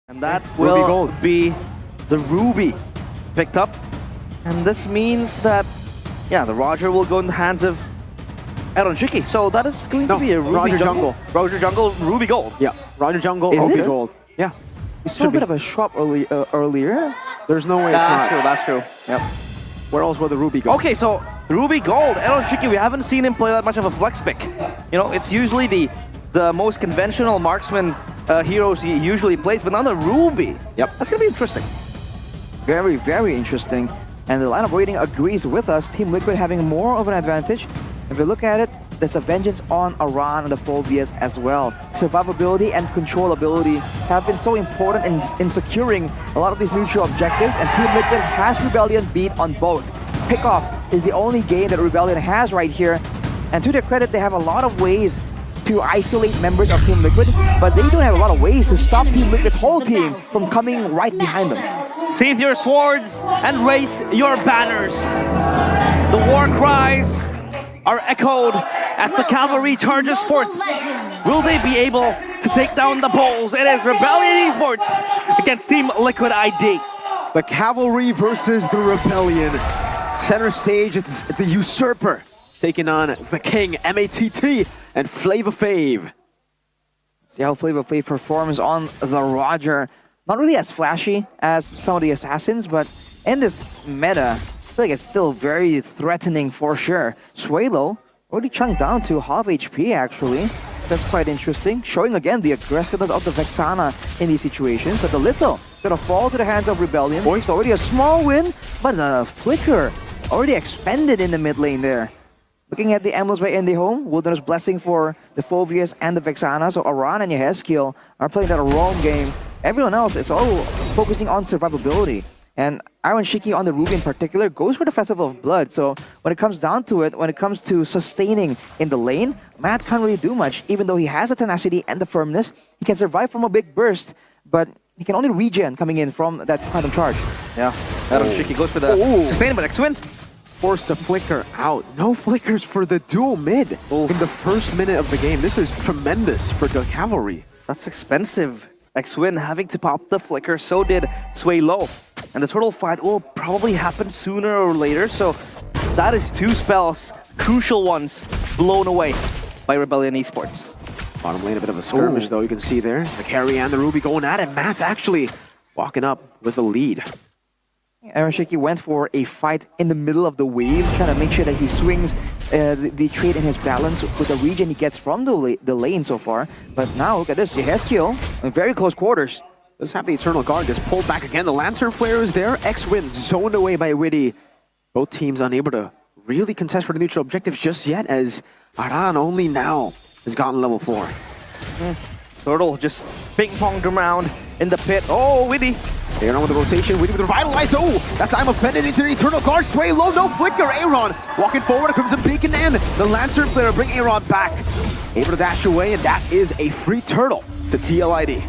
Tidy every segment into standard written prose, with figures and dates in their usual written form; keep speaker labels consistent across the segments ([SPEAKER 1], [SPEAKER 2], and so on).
[SPEAKER 1] And that will be the Ruby picked up. And this means that, yeah, the Roger will go in the hands of Aaron Shiki. So that is going to be a Ruby
[SPEAKER 2] Roger
[SPEAKER 1] jungle. Roger jungle, Ruby gold.
[SPEAKER 2] Yeah, Roger jungle,
[SPEAKER 1] Is
[SPEAKER 2] Ruby
[SPEAKER 1] it?
[SPEAKER 2] gold. Yeah.
[SPEAKER 3] We saw a bit of a swap earlier.
[SPEAKER 2] There's no way it's
[SPEAKER 1] That's
[SPEAKER 2] not.
[SPEAKER 1] true, that's true.
[SPEAKER 2] Yep. Where else will the Ruby go?
[SPEAKER 1] Okay, so Ruby gold, Aaron Shiki, we haven't seen him play that much of a flex pick. You know, it's usually the most conventional marksman heroes he usually plays, but now the Ruby.
[SPEAKER 2] Yep.
[SPEAKER 1] That's gonna be interesting.
[SPEAKER 3] Very, very interesting. And the lineup rating agrees with us. Team Liquid having more of an advantage. If we look at it, there's a vengeance on Aran and the phobias as well. Survivability and controllability have been so important in securing a lot of these neutral objectives, and Team Liquid has Rebellion beat on both. Pickoff is the only game that Rebellion has right here, and to their credit, they have a lot of ways to isolate members of Team Liquid, but they don't have a lot of ways to stop Team Liquid's whole team from coming right behind them.
[SPEAKER 1] Sheathe your swords and raise your banners. The war cries are echoed as the cavalry charges forth. Will they be able to take down the Bulls? It is Rebellion Esports against Team Liquid ID.
[SPEAKER 2] The Cavalry versus the Rebellion. Center stage, it's the Usurper taking on the King, MATT, and Flavor Flav.
[SPEAKER 3] See how Flavor Flav performs on the Roger. Not really as flashy as some of the assassins, but in this meta, I feel like it's still very threatening for sure. Suelo already chunked down to half HP actually. That's quite interesting. Showing again the aggressiveness of the Vexana in these situations. But the Litho gonna fall to the hands of Rebellion. It's already a small win, but a Flicker already expended in the mid lane there. Looking at the emblems by IndyHome, Wilderness Blessing for the Phobias and the Vexana. So Aran and Yehezkiel are playing that roam game. Everyone else is all focusing on survivability. And Aaron Shiki on the Ruby in particular goes for the Festival of Blood. So when it comes down to it, when it comes to sustaining in the lane, Matt can't really do much. Even though he has the tenacity and the firmness, he can survive from a big burst, but he can only regen coming in from that quantum charge.
[SPEAKER 1] Yeah, Aaron Shiki goes for the sustainable next win.
[SPEAKER 2] Forced to flicker out. No flickers for the dual mid in the first minute of the game. This is tremendous for the Cavalry.
[SPEAKER 1] That's expensive. X-Win having to pop the flicker, so did Suelo. And the turtle fight will probably happen sooner or later, so that is two spells, crucial ones, blown away by Rebellion Esports.
[SPEAKER 2] Bottom lane, a bit of a skirmish though, you can see there. The carry and the Ruby going at it. Matt's actually walking up with the lead.
[SPEAKER 3] Aaron Shiki went for a fight in the middle of the wave, trying to make sure that he swings the trade in his balance with the regen he gets from the lane so far. But now, look at this, Yehezkiel in very close quarters.
[SPEAKER 2] Does have the Eternal Guard just pulled back again. The Lantern Flare is there. X-Win zoned away by Witty. Both teams unable to really contest for the neutral objectives just yet, as Aran only now has gotten level 4.
[SPEAKER 1] Turtle just ping-ponged around in the pit. Oh, Witty.
[SPEAKER 2] Staying on with the rotation, Witty with the Revitalize. Oh, that's time of Pendant into the Eternal Guard. Sway low, no flicker. Aaron walking forward, Crimson Beacon, and the Lantern Flare bring Aaron back. Able to dash away, and that is a free turtle to TLID.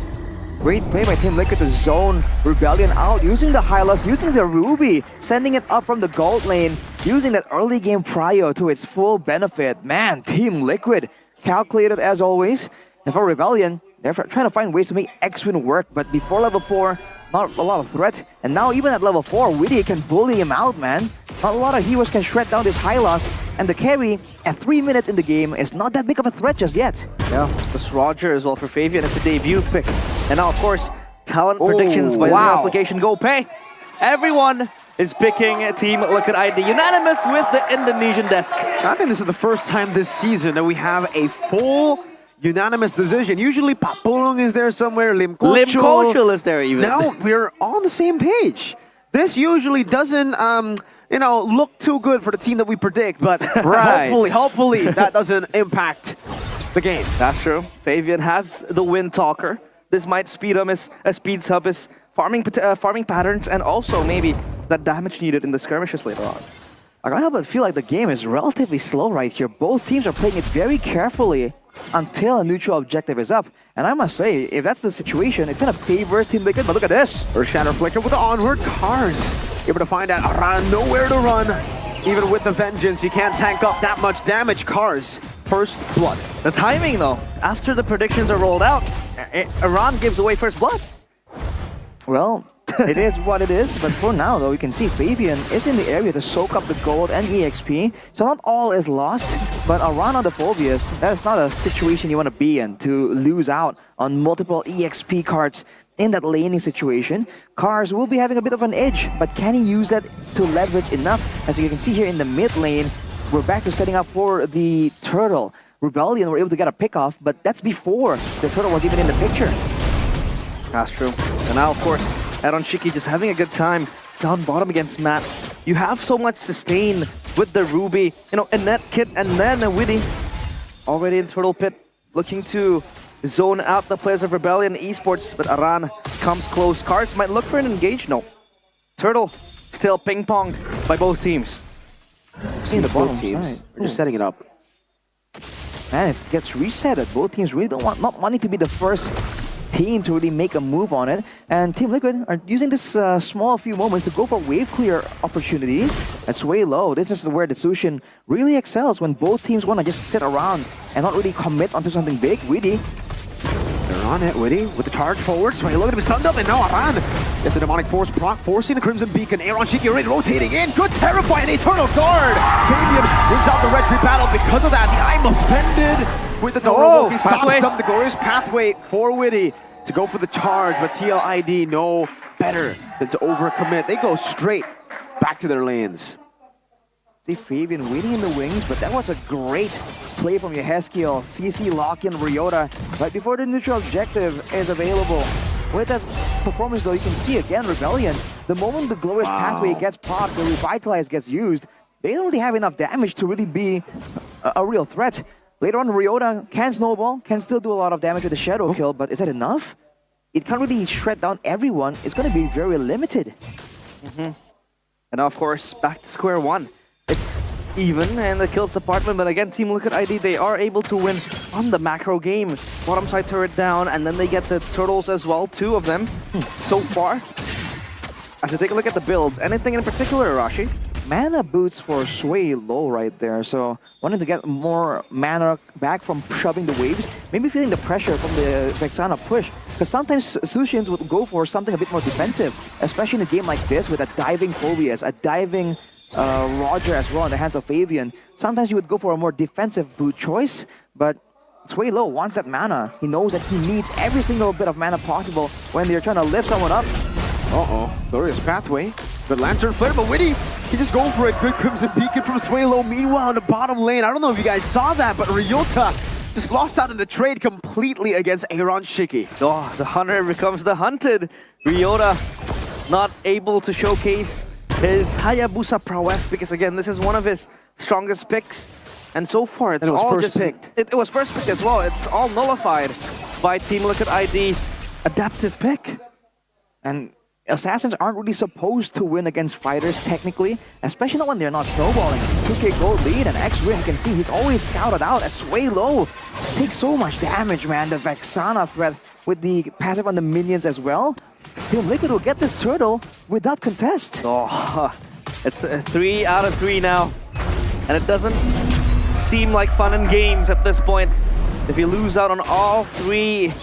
[SPEAKER 3] Great play by Team Liquid to zone Rebellion out, using the Hylas, using the Ruby, sending it up from the gold lane, using that early game prio to its full benefit. Man, Team Liquid, calculated as always. And for Rebellion, they're trying to find ways to make X-Win work, but before level 4, not a lot of threat. And now even at level 4, Witty can bully him out, man. Not a lot of heroes can shred down this Hylas, and the carry at 3 minutes in the game is not that big of a threat just yet.
[SPEAKER 1] Yeah, this Roger as well for Fabian is a debut pick. And now, of course, talent predictions by the application Go Pay. Everyone is picking Team Liquid ID, unanimous with the Indonesian desk.
[SPEAKER 2] I think this is the first time this season that we have a full unanimous decision. Usually Papulong is there somewhere, Lim
[SPEAKER 1] Kochul is there even.
[SPEAKER 2] Now we're on the same page. This usually doesn't you know, look too good for the team that we predict, but hopefully that doesn't impact the game.
[SPEAKER 1] That's true. Fabian has the Wind Talker. This might speed up speeds up his farming patterns, and also maybe that damage needed in the skirmishes later on.
[SPEAKER 3] I can't help but feel like the game is relatively slow right here. Both teams are playing it very carefully until a neutral objective is up. And I must say, if that's the situation, it's going to favor Team Liquid. But look at this.
[SPEAKER 2] Earth Shatter Flicker with the onward Cars. Able to find out Aran nowhere to run. Even with the Vengeance, you can't tank up that much damage. Cars, first blood.
[SPEAKER 1] The timing though, after the predictions are rolled out, Aran gives away first blood.
[SPEAKER 3] Well, it is what it is, but for now, though, you can see Fabian is in the area to soak up the gold and EXP, so not all is lost, but around on the Phobias, that's not a situation you want to be in, to lose out on multiple EXP cards in that laning situation. Cars will be having a bit of an edge, but can he use that to leverage enough? As you can see here in the mid lane, we're back to setting up for the Turtle. Rebellion were able to get a pick off, but that's before the Turtle was even in the picture.
[SPEAKER 1] That's true. And now, of course, Aaron Shiki just having a good time down bottom against Matt. You have so much sustain with the Ruby, you know, a net kit and then a Witty already in Turtle Pit, looking to zone out the players of Rebellion Esports, but Aran comes close. Cards might look for an engage. No. Turtle still ping-ponged by both teams.
[SPEAKER 3] See the bottom
[SPEAKER 2] teams.
[SPEAKER 3] side.
[SPEAKER 2] We're just setting it up.
[SPEAKER 3] And it gets reset. Both teams really not wanting to be the first team to really make a move on it. And Team Liquid are using this small few moments to go for wave clear opportunities. At Sway Low, this is where the Sushin really excels, when both teams want to just sit around and not really commit onto something big. Witty.
[SPEAKER 2] They're on it, Witty, with the charge forward. Sway Low to be stunned up, and now Aran. It's a demonic force proc, forcing the Crimson Beacon. Aaron Shiki already rotating in. Good Terrify and Eternal Guard. Fabian wins out the Red Tree battle because of that. The I'm offended with the Toro. He stops up the glorious pathway for Witty to go for the charge, but TLID know better than to overcommit. They go straight back to their lanes.
[SPEAKER 3] See Fabian waiting in the wings, but that was a great play from Yeheskiel. CC lock in Ryota right before the neutral objective is available. With that performance though, you can see again Rebellion, the moment the glorious pathway gets popped, the Revitalize gets used, they don't really have enough damage to really be a real threat. Later on, Ryota can snowball, can still do a lot of damage with the Shadow Kill, but is that enough? It can't really shred down everyone. It's going to be very limited.
[SPEAKER 1] And now, of course, back to square one. It's even in the kills department, but again, Team Liquid ID, they are able to win on the macro game. Bottom side turret down, and then they get the turtles as well, 2 of them so far. As we take a look at the builds, anything in particular, Arashi?
[SPEAKER 3] Mana boots for Sway Low right there, so wanting to get more mana back from shoving the waves, maybe feeling the pressure from the Vexana push, because sometimes Sushins would go for something a bit more defensive, especially in a game like this with a diving Phobias, a diving Roger as well in the hands of Fabian. Sometimes you would go for a more defensive boot choice, but Sway Low wants that mana. He knows that he needs every single bit of mana possible when they're trying to lift someone up.
[SPEAKER 2] Glorious pathway. But Lantern Flare, but Witty, he just going for a good Crimson Beacon from Sway Low. Meanwhile, in the bottom lane, I don't know if you guys saw that, but Ryota just lost out in the trade completely against Aaron Shiki.
[SPEAKER 1] Oh, the hunter becomes the hunted. Ryota not able to showcase his Hayabusa prowess, because again, this is one of his strongest picks. And so far, it's all
[SPEAKER 2] first
[SPEAKER 1] just
[SPEAKER 2] picked.
[SPEAKER 1] It was first picked as well. It's all nullified by Team Liquid ID's adaptive pick.
[SPEAKER 3] And Assassins aren't really supposed to win against fighters technically, especially not when they're not snowballing. 2k gold lead and X-Ray, you can see he's always scouted out as Sway Low. Takes so much damage, man. The Vexana threat with the passive on the minions as well. Team Liquid will get this turtle without contest.
[SPEAKER 1] Oh, it's 3 out of 3 now. And it doesn't seem like fun and games at this point. If you lose out on all 3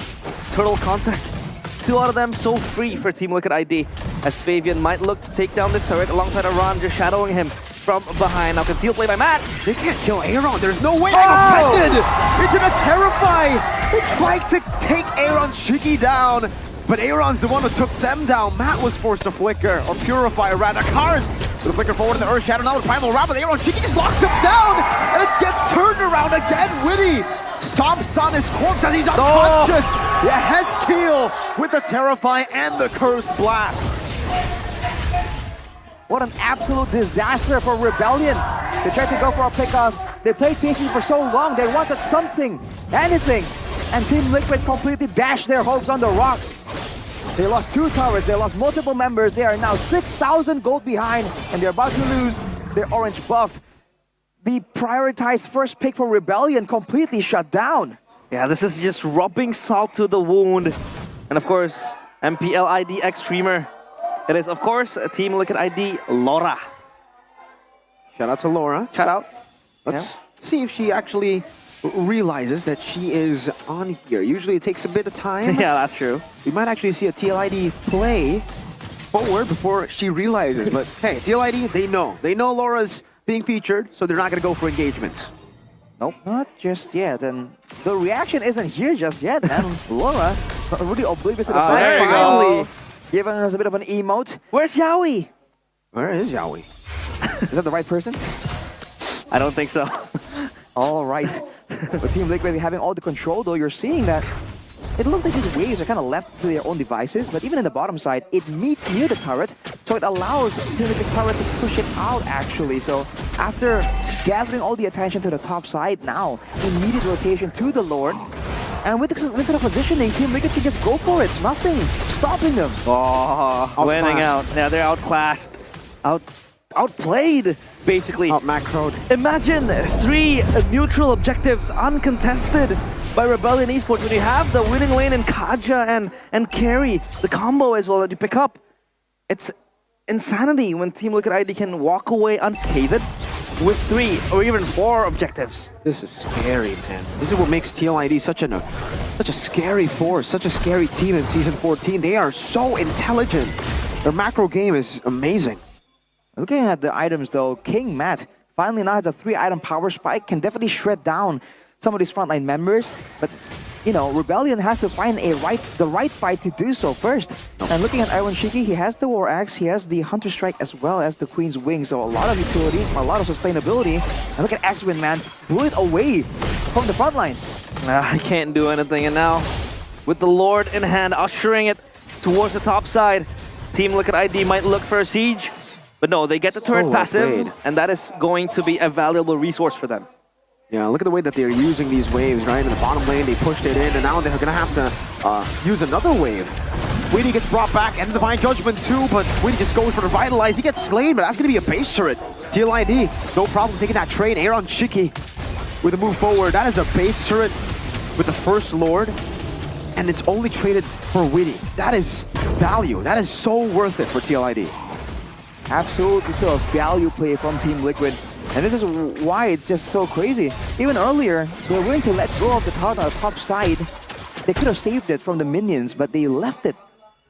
[SPEAKER 1] turtle contests, 2 out of them so free for Team Liquid ID, as Fabian might look to take down this turret alongside Aran, just shadowing him from behind. Now concealed play by Matt.
[SPEAKER 2] They can't kill Aaron. There's no way. I'm offended. It's gonna terrify. They tried to take Aaron Shiki down, but Aaron's the one who took them down. Matt was forced to flicker, or purify rather. Cars with a flicker forward in the Earth Shadow. Now the final round, but Aaron Shiki just locks him down, and it gets turned around again. Witty stomps on his corpse as he's unconscious. Yeheskiel with the Terrify and the Cursed Blast.
[SPEAKER 3] What an absolute disaster for Rebellion. They tried to go for a pickoff. They played patient for so long. They wanted something, anything. And Team Liquid completely dashed their hopes on the rocks. They lost 2 towers. They lost multiple members. They are now 6,000 gold behind, and they're about to lose their orange buff. The prioritized first pick for Rebellion completely shut down.
[SPEAKER 1] Yeah, this is just rubbing salt to the wound. And of course, MPL ID X-Streamer. It is, of course, a Team Liquid ID Laura.
[SPEAKER 2] Shout out to Laura.
[SPEAKER 1] Shout out.
[SPEAKER 2] Let's see if she actually realizes that she is on here. Usually it takes a bit of time.
[SPEAKER 1] Yeah, that's true.
[SPEAKER 2] We might actually see a TLID play forward before she realizes. But hey, TLID, they know. They know Laura's being featured, so they're not going to go for engagements.
[SPEAKER 3] Nope, not just yet. And the reaction isn't here just yet, man. Laura, really oblivious to the fact,
[SPEAKER 1] there you
[SPEAKER 3] finally
[SPEAKER 1] go.
[SPEAKER 3] giving us a bit of an emote.
[SPEAKER 1] Where's Yaoi?
[SPEAKER 2] Where is Yaoi?
[SPEAKER 3] Is that the right person?
[SPEAKER 1] I don't think so.
[SPEAKER 3] All right. With Team Liquid having all the control, though, you're seeing that it looks like these waves are kind of left to their own devices, but even in the bottom side, it meets near the turret, so it allows Team Liquid's turret to push it out, actually. So after gathering all the attention to the top side, now immediate rotation to the Lord. And with this sort of positioning, Team Liquid can just go for it. Nothing stopping them.
[SPEAKER 1] Oh, winning out.
[SPEAKER 2] Outclassed.
[SPEAKER 1] Yeah, they're outclassed. Outplayed, basically.
[SPEAKER 2] Out macroed.
[SPEAKER 1] Imagine 3 neutral objectives uncontested by Rebellion Esports when you have the winning lane in Kaja and Carry, the combo as well that you pick up. It's insanity when Team Liquid ID can walk away unscathed with 3 or even 4 objectives.
[SPEAKER 2] This is scary, man. This is what makes TLID such a scary force, such a scary team in Season 14. They are so intelligent. Their macro game is amazing.
[SPEAKER 3] Looking at the items, though, King Matt finally now has a 3-item power spike, can definitely shred down some of these frontline members, but you know, Rebellion has to find the right fight to do so first. And looking at Iron Shiki, he has the War Axe, he has the Hunter Strike as well as the Queen's Wing, so a lot of utility, a lot of sustainability. And look at X-Win, man, blew it away from the front lines.
[SPEAKER 1] I can't do anything, and now with the Lord in hand, ushering it towards the top side, Team Liquid ID might look for a siege, but no, they get the turret passive,
[SPEAKER 2] afraid.
[SPEAKER 1] and that is going to be a valuable resource for them.
[SPEAKER 2] Yeah, look at the way that they're using these waves, right? In the bottom lane, they pushed it in, and now they're going to have to use another wave. Weedy gets brought back, and Divine Judgment too, but Weedy just goes for the Revitalize. He gets slain, but that's going to be a base turret. TLID, no problem taking that trade. Aaron Shiki with a move forward. That is a base turret with the first Lord, and it's only traded for Weedy. That is value. That is so worth it for TLID.
[SPEAKER 3] Absolutely still a value play from Team Liquid. And this is why it's just so crazy. Even earlier, they were willing to let go of the top side. They could have saved it from the minions, but they left it.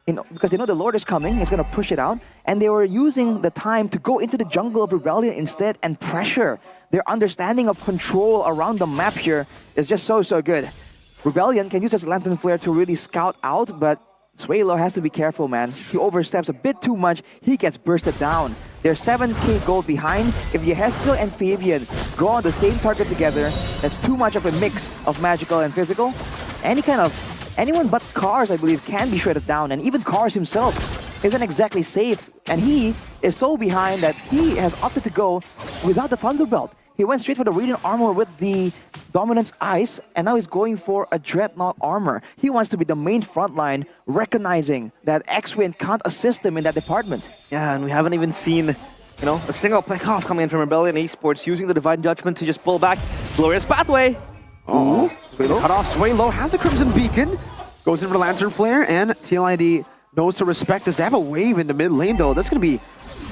[SPEAKER 3] Because they know the Lord is coming, it's going to push it out. And they were using the time to go into the jungle of Rebellion instead and pressure. Their understanding of control around the map here is just so good. Rebellion can use this Lantern Flare to really scout out, but Swaylo has to be careful, man. He oversteps a bit too much, he gets bursted down. They're 7k gold behind. If Yehezkiel and Fabian go on the same target together, that's too much of a mix of magical and physical. Anyone but Cars, I believe, can be shredded down, and even Cars himself isn't exactly safe. And he is so behind that he has opted to go without the Thunderbelt. He went straight for the Radiant Armor with the Dominance Ice, and now he's going for a Dreadnought Armor. He wants to be the main frontline, recognizing that X-Win can't assist him in that department.
[SPEAKER 1] Yeah, and we haven't even seen, you know, a single pick-off coming in from Rebellion Esports, using the Divine Judgment to just pull back Glorious Pathway.
[SPEAKER 2] Oh, Swaylo cut off. Swaylo has a Crimson Beacon, goes in for the Lantern Flare, and TLID knows to respect this. They have a wave in the mid lane, though. That's going to be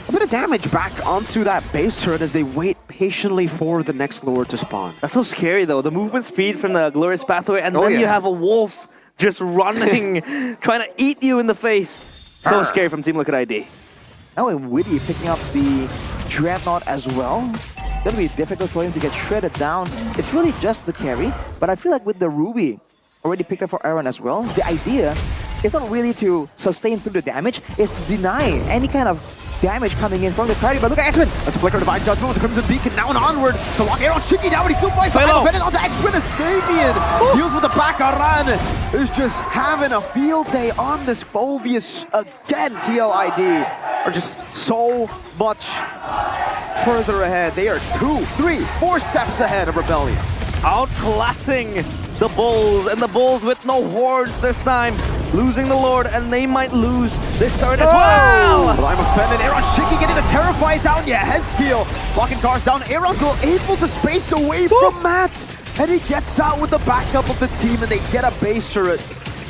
[SPEAKER 2] a bit of damage back onto that base turret as they wait patiently for the next Lord to spawn.
[SPEAKER 1] That's so scary, though. The movement speed from the Glorious Pathway, and then you have a wolf just running, trying to eat you in the face. So scary from Team Liquid ID.
[SPEAKER 3] Now with Widdy picking up the Dreadnought as well, it's going to be difficult for him to get shredded down. It's really just the carry, but I feel like with the Ruby already picked up for Aaron as well, the idea is not really to sustain through the damage, it's to deny any kind of damage coming in from the party. But look at X-Win!
[SPEAKER 2] That's a flicker of Divine Judgment with the Crimson Beacon now and onward to lock Aaron Shiki down, but he still flies behind, defended onto X-Win. Escapian deals with the back. Aran is just having a field day on this Phoveus again. TLID are just so much further ahead. They are 2, 3, 4 steps ahead of Rebellion.
[SPEAKER 1] Outclassing the Bulls, and the Bulls with no hordes this time, losing the Lord, and they might lose this turret as well.
[SPEAKER 2] Well, I'm offended. Aaron Shiki getting the Terrified down. Yehezkiel locking cars down. Aaron's still able to space away from Matt, and he gets out with the backup of the team, and they get a base turret.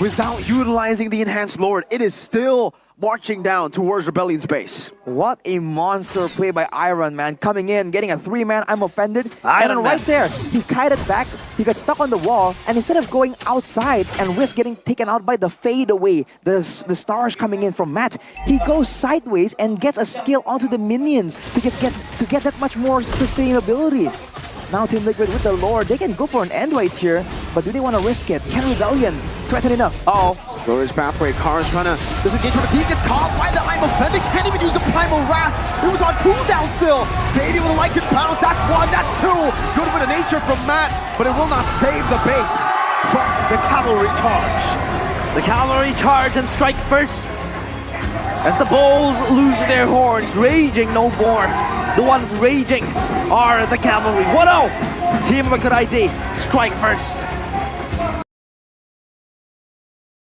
[SPEAKER 2] without utilizing the Enhanced Lord. It is still marching down towards Rebellion's base.
[SPEAKER 3] What a monster play by Iron Man, coming in, getting a 3-man, I'm offended.
[SPEAKER 1] Iron
[SPEAKER 3] and then
[SPEAKER 1] Man.
[SPEAKER 3] right there, he kited back, he got stuck on the wall, and instead of going outside and risk getting taken out by the fade away, the stars coming in from Matt, he goes sideways and gets a skill onto the minions to get that much more sustainability. Now Team Liquid with the Lord, they can go for an end right here, but do they want to risk it? Can Rebellion threaten enough?
[SPEAKER 2] Uh-oh. Glorious pathway. Karn's trying to disengage from the team. Gets caught by the I'm offended. Can't even use the Primal Wrath. It was on cooldown still. Baby with a Lycan bounce. That's one. That's two. Good bit of nature from Matt, but it will not save the base from the cavalry charge.
[SPEAKER 1] The cavalry charge and strike first. As the bulls lose their horns, raging no more. The ones raging are the cavalry. 1-0. Team of a good ID. Strike first.